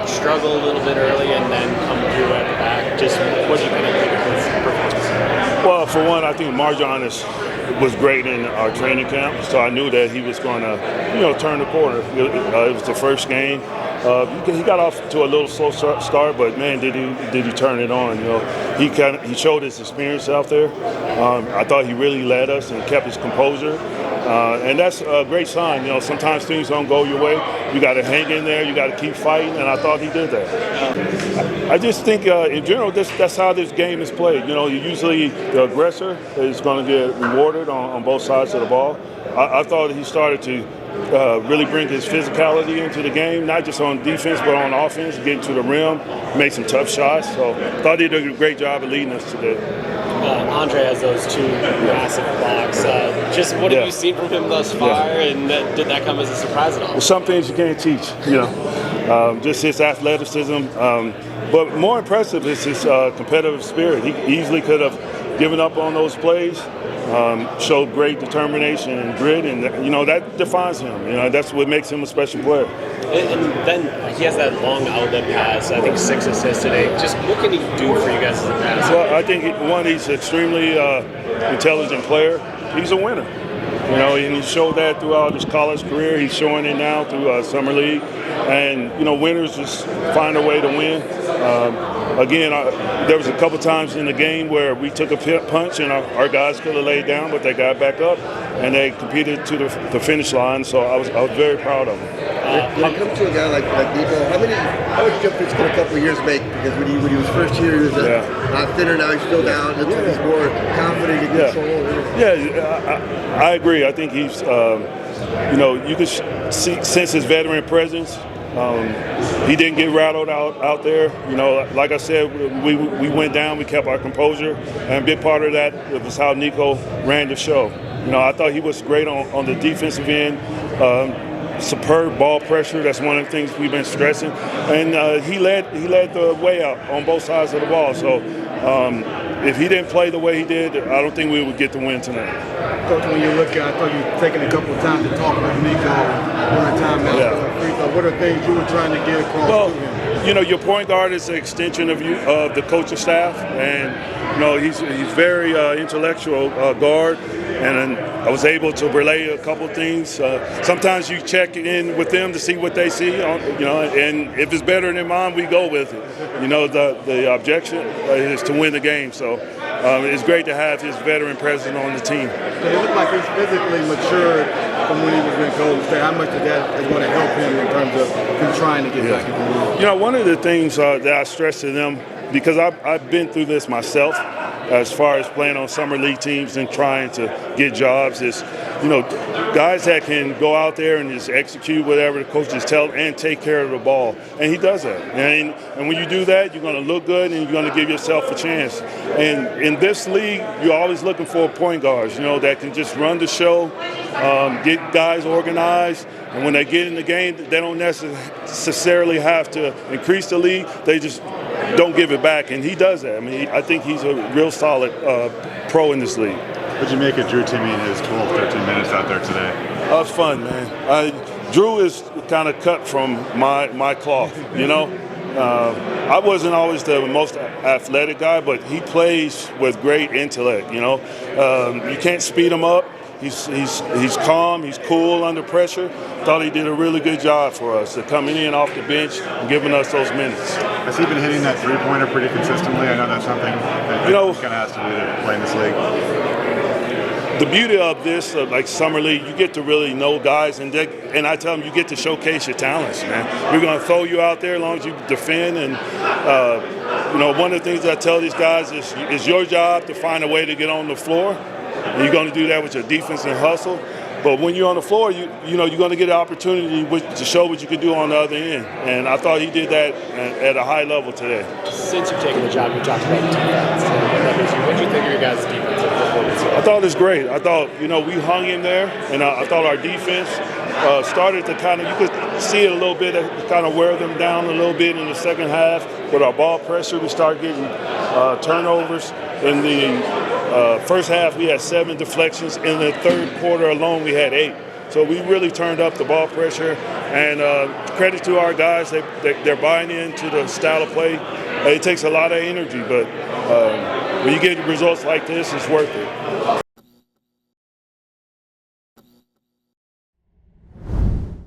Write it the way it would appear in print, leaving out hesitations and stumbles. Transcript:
struggle a little bit early and then come through at the back? Just what do you kind of think of his performance? Well, for one, I think Giannis was great in our training camp, so I knew that he was going to, turn the corner. It was the first game. He got off to a little slow start, but man, did he turn it on? He showed his experience out there. I thought he really led us and kept his composure. And that's a great sign. Sometimes things don't go your way. You got to hang in there. You got to keep fighting. And I thought he did that. I just think, in general, that's how this game is played. Usually the aggressor is going to get rewarded on both sides of the ball. I thought he started to really bring his physicality into the game, not just on defense but on offense, getting to the rim, make some tough shots. So I thought he did a great job of leading us today. Andre has those two massive blocks. Just what have you seen from him thus far, and did that come as a surprise at all? Well, some things you can't teach, just his athleticism. But more impressive is his competitive spirit. He easily could have given up on those plays. Showed great determination and grit, and that defines him. That's what makes him a special player. And then he has that long outlet pass. I think 6 assists today. Just what can he do for you guys as a passer? Well, I think he's an extremely intelligent player. He's a winner. And he showed that throughout his college career. He's showing it now through summer league. And winners just find a way to win. Again, there was a couple times in the game where we took a punch and our guys could have laid down, but they got back up and they competed to the finish line. So I was very proud of them. When it comes to a guy like Nico, how much difference can a couple of years make? Because when he was first here, he was a lot thinner. Now he's still down. Looks like he's more confident in control. Yeah, I agree. I think he's, you could sense his veteran presence. He didn't get rattled out there. Like I said, we went down, we kept our composure, and a big part of that was how Nico ran the show. I thought he was great on the defensive end. Superb ball pressure. That's one of the things we've been stressing, and he led the way out on both sides of the ball. So if he didn't play the way he did, I don't think we would get the win tonight. Coach, when you look at, I thought you were taking a couple of times to talk with Nico during timeout. What are things you were trying to get across to him? Your point guard is an extension of the coaching staff, and he's very intellectual guard, and I was able to relay a couple of things. Sometimes you check in with them to see what they see, and if it's better than mine, we go with it. The objection is to win the game, so it's great to have his veteran presence on the team. So it looked like he's physically matured from when he was in Golden State. How much of that is going to help him in terms of him trying to get back into the league? One of the things that I stress to them, because I've been through this myself as far as playing on summer league teams and trying to get jobs, is guys that can go out there and just execute whatever the coaches tell and take care of the ball, and he does that. And when you do that, you're going to look good and you're going to give yourself a chance. And in this league, you're always looking for point guards, that can just run the show, get guys organized, and when they get in the game, they don't necessarily have to increase the lead. They just don't give it back, and he does that. I think he's a real solid pro in this league. What did you make of Drew Timme in his 12, 13 minutes out there today? That was fun, man. Drew is kind of cut from my cloth, I wasn't always the most athletic guy, but he plays with great intellect, You can't speed him up. He's calm, he's cool under pressure. Thought he did a really good job for us, coming in off the bench and giving us those minutes. Has he been hitting that three-pointer pretty consistently? I know that's something that he kind of has to do to play in this league. The beauty of this, like summer league, you get to really know guys, and I tell them you get to showcase your talents, man. We're going to throw you out there as long as you defend, and one of the things I tell these guys is it's your job to find a way to get on the floor. And you're going to do that with your defense and hustle. But when you're on the floor, you're going to get an opportunity to show what you can do on the other end. And I thought he did that at a high level today. Since you've taken the job, you talked about the defense. What did you think of your guys' defensive performance? I thought it was great. I thought, we hung in there, and I thought our defense started to you could see it a little bit, kind of wear them down a little bit in the second half. With our ball pressure, we started getting turnovers. In the first half, we had 7 deflections. In the third quarter alone, we had 8. So we really turned up the ball pressure, and credit to our guys. They're buying into the style of play. It takes a lot of energy, but when you get results like this, it's worth it.